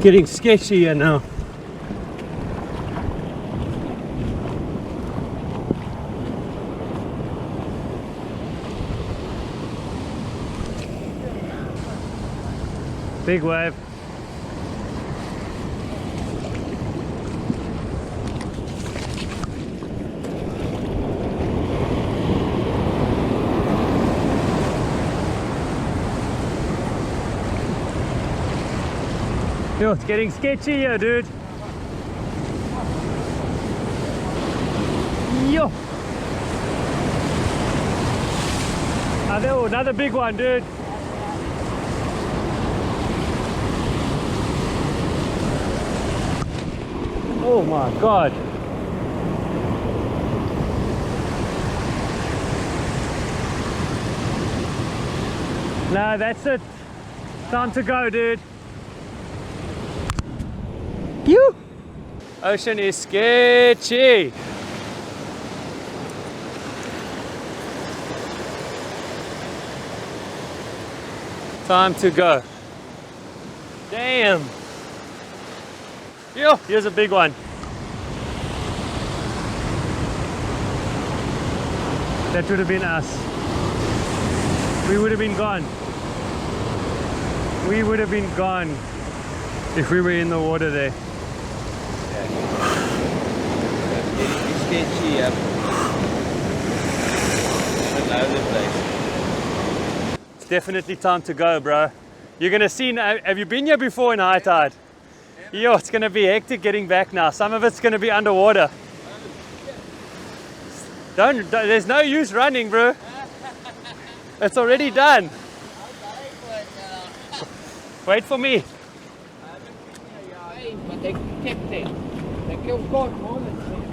Getting sketchy here now. Big wave. Yo, it's getting sketchy here, dude. Yo. Another big one, dude. Oh my God. No, that's it. Time to go, dude. You. Ocean is sketchy. Time to go. Damn. Yo, here's a big one. That would have been us. We would have been gone. We would have been gone if we were in the water there. Getting sketchy up. All over the place. It's definitely time to go, bro. You're gonna see now. Have you been here before in high tide? Yo, it's gonna be hectic getting back now. Some of it's gonna be underwater. Don't there's no use running, bro. It's already done. Wait for me. But they kept it. They killed God moments.